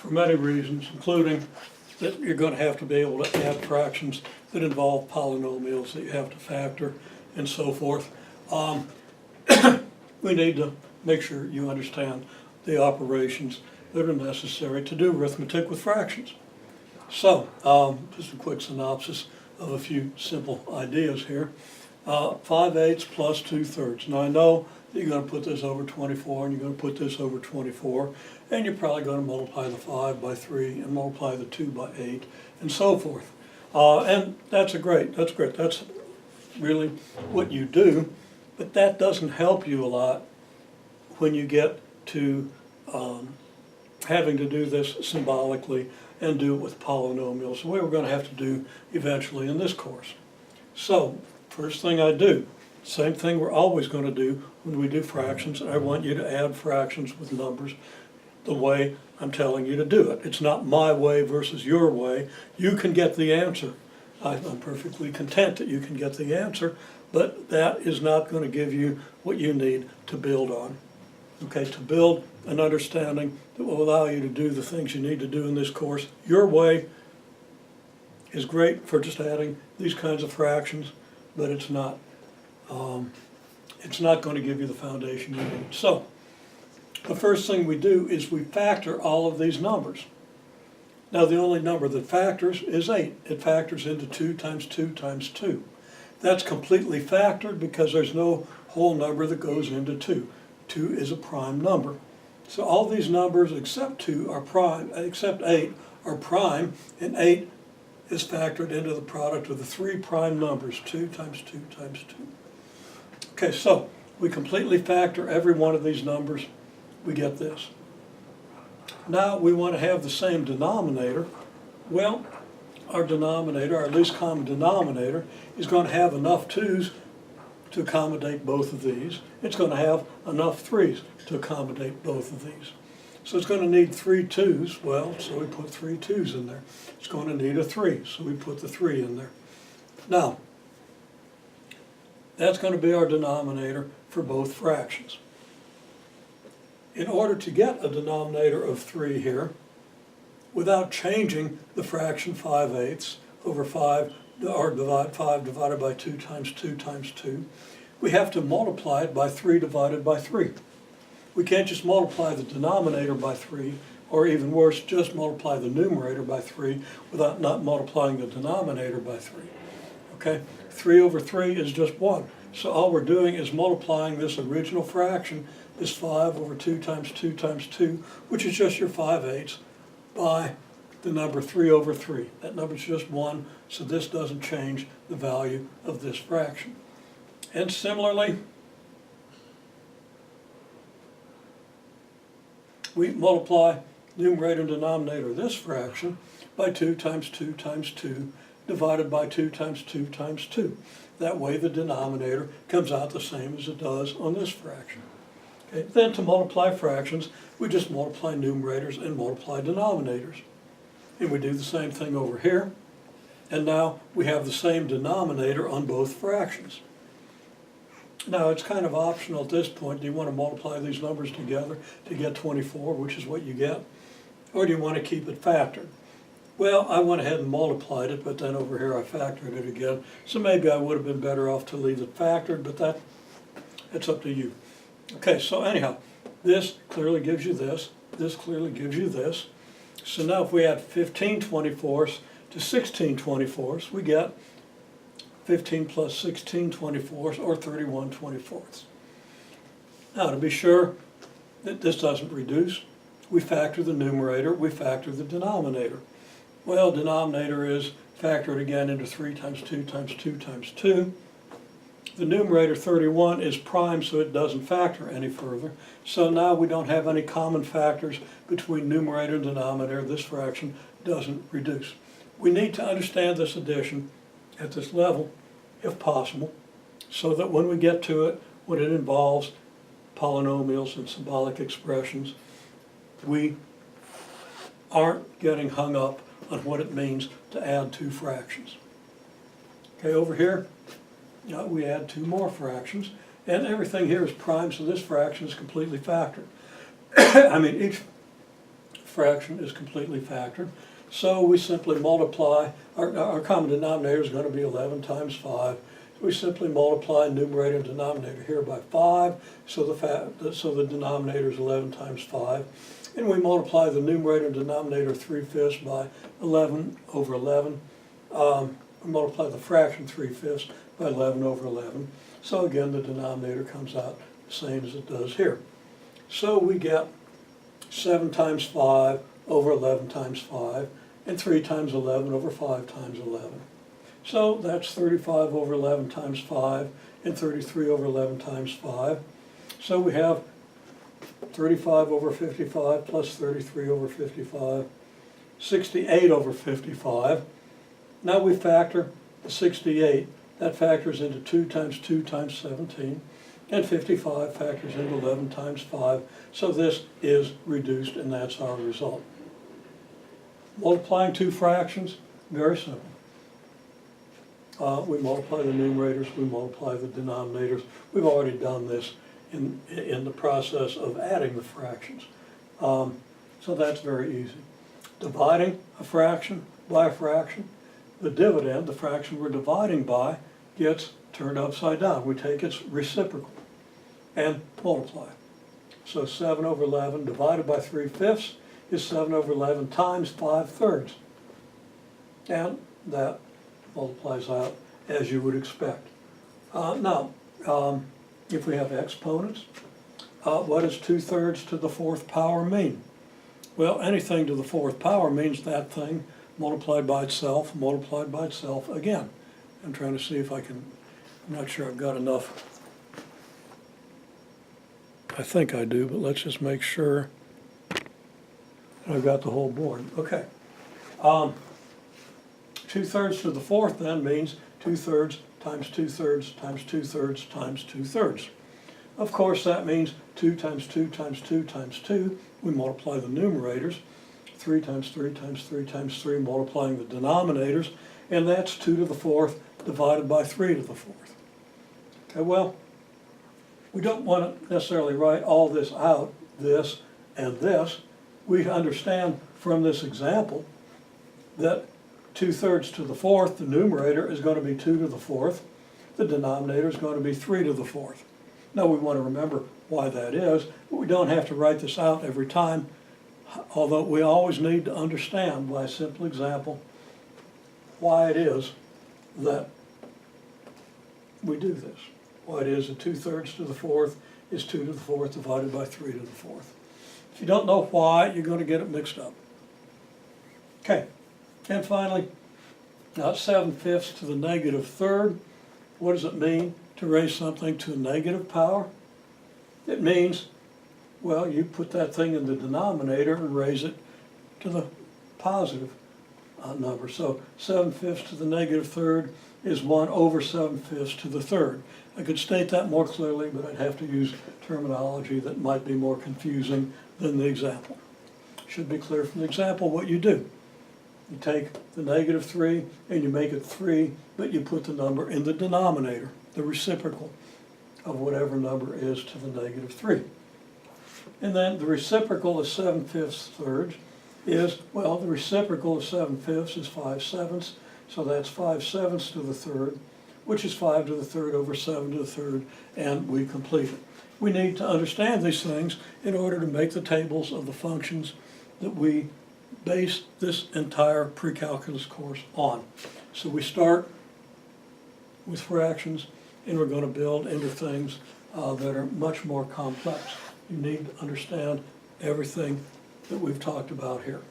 for many reasons, including that you're going to have to be able to add fractions that involve polynomials that you have to factor and so forth. We need to make sure you understand the operations that are necessary to do arithmetic with fractions. So, just a quick synopsis of a few simple ideas here. 5/8 plus 2/3. Now I know that you're going to put this over 24 and you're going to put this over 24, and you're probably going to multiply the 5 by 3 and multiply the 2 by 8 and so forth. And that's great. That's really what you do, but that doesn't help you a lot when you get to having to do this symbolically and do it with polynomials, the way we're going to have to do eventually in this course. So, first thing I do, same thing we're always going to do when we do fractions. I want you to add fractions with numbers the way I'm telling you to do it. It's not my way versus your way. You can get the answer. I'm perfectly content that you can get the answer, but that is not going to give you what you need to build on. Okay, to build an understanding that will allow you to do the things you need to do in this course. Your way is great for just adding these kinds of fractions, but it's not going to give you the foundation you need. So, the first thing we do is we factor all of these numbers. Now the only number that factors is 8. It factors into 2 times 2 times 2. That's completely factored because there's no whole number that goes into 2. 2 is a prime number. So all these numbers except 2 are prime, except 8 are prime, and 8 is factored into the product of the 3 prime numbers, 2 times 2 times 2. Okay, so we completely factor every one of these numbers, we get this. Now we want to have the same denominator. Well, our denominator, our least common denominator, is going to have enough 2's to accommodate both of these. It's going to have enough 3's to accommodate both of these. So it's going to need 3 2's, well, so we put 3 2's in there. It's going to need a 3, so we put the 3 in there. Now, that's going to be our denominator for both fractions. In order to get a denominator of 3 here, without changing the fraction 5/8 over 5, or divide 5 divided by 2 times 2 times 2, we have to multiply it by 3 divided by 3. We can't just multiply the denominator by 3, or even worse, just multiply the numerator by 3 without not multiplying the denominator by 3. Okay? 3 over 3 is just 1. So all we're doing is multiplying this original fraction, this 5 over 2 times 2 times 2, which is just your 5/8, by the number 3 over 3. That number is just 1, so this doesn't change the value of this fraction. And similarly, we multiply numerator and denominator of this fraction by 2 times 2 times 2 divided by 2 times 2 times 2. That way the denominator comes out the same as it does on this fraction. Okay. Then to multiply fractions, we just multiply numerators and multiply denominators. And we do the same thing over here. And now we have the same denominator on both fractions. Now it's kind of optional at this point. Do you want to multiply these numbers together to get 24, which is what you get? Or do you want to keep it factored? Well, I went ahead and multiplied it, but then over here I factored it again. So maybe I would have been better off to leave it factored, but that's up to you. Okay, so anyhow, this clearly gives you this. This clearly gives you this. So now if we add 15 24ths to 16 24ths, we get 15 plus 16 24ths, or 31 24ths. Now to be sure that this doesn't reduce, we factor the numerator, we factor the denominator. Well, denominator is factored again into 3 times 2 times 2 times 2. The numerator 31 is prime, so it doesn't factor any further. So now we don't have any common factors between numerator and denominator. This fraction doesn't reduce. We need to understand this addition at this level, if possible, so that when we get to it, when it involves polynomials and symbolic expressions, we aren't getting hung up on what it means to add 2 fractions. Okay, over here, we add 2 more fractions, and everything here is prime, so this fraction is completely factored. I mean, each fraction is completely factored. So we simply multiply, our common denominator is going to be 11 times 5. We simply multiply numerator and denominator here by 5, so the denominator is 11 times 5. And we multiply the numerator and denominator 3/5 by 11 over 11. We multiply the fraction 3/5 by 11 over 11. So again, the denominator comes out the same as it does here. So we get 7 times 5 over 11 times 5, and 3 times 11 over 5 times 11. So that's 35 over 11 times 5, and 33 over 11 times 5. So we have 35 over 55 plus 33 over 55, 68 over 55. Now we factor the 68. That factors into 2 times 2 times 17, and 55 factors into 11 times 5. So this is reduced, and that's our result. Multiplying two fractions, very simple. We multiply the numerators, we multiply the denominators. We've already done this in the process of adding the fractions. So that's very easy. Dividing a fraction by a fraction, the dividend, the fraction we're dividing by, gets turned upside down. We take its reciprocal and multiply. So 7 over 11 divided by 3/5 is 7 over 11 times 5/3. And that multiplies out as you would expect. Now, if we have exponents, what does 2/3 to the 4th power mean? Well, anything to the 4th power means that thing multiplied by itself again. I'm trying to see if I can, I'm not sure I've got enough. I think I do, but let's just make sure I've got the whole board. Okay. 2/3 to the 4th then means 2/3 times 2/3 times 2/3 times 2/3. Of course, that means 2 times 2 times 2 times 2. We multiply the numerators. 3 times 3 times 3 times 3, multiplying the denominators. And that's 2 to the 4th divided by 3 to the 4th. Okay, well, we don't want to necessarily write all this out, this and this. We understand from this example that 2/3 to the 4th, the numerator is going to be 2 to the 4th. The denominator is going to be 3 to the 4th. Now we want to remember why that is, but we don't have to write this out every time, although we always need to understand by a simple example why it is that we do this. Why it is that 2/3 to the 4th is 2 to the 4th divided by 3 to the 4th. If you don't know why, you're going to get it mixed up. Okay, and finally, now 7/5 to the negative 3rd. What does it mean to raise something to a negative power? It means, well, you put that thing in the denominator and raise it to the positive number. So 7/5 to the negative 3rd is 1 over 7/5 to the 3rd. I could state that more clearly, but I'd have to use terminology that might be more confusing than the example. Should be clear from the example what you do. You take the negative 3 and you make it 3, but you put the number in the denominator, the reciprocal of whatever number is to the negative 3. And then the reciprocal of 7/5 thirds is, well, the reciprocal of 7/5 is 5/7, so that's 5/7 to the 3rd, which is 5 to the 3rd over 7 to the 3rd, and we complete it. We need to understand these things in order to make the tables of the functions that we base this entire pre-calculus course on. So we start with fractions, and we're going to build into things that are much more complex. You need to understand everything that we've talked about here.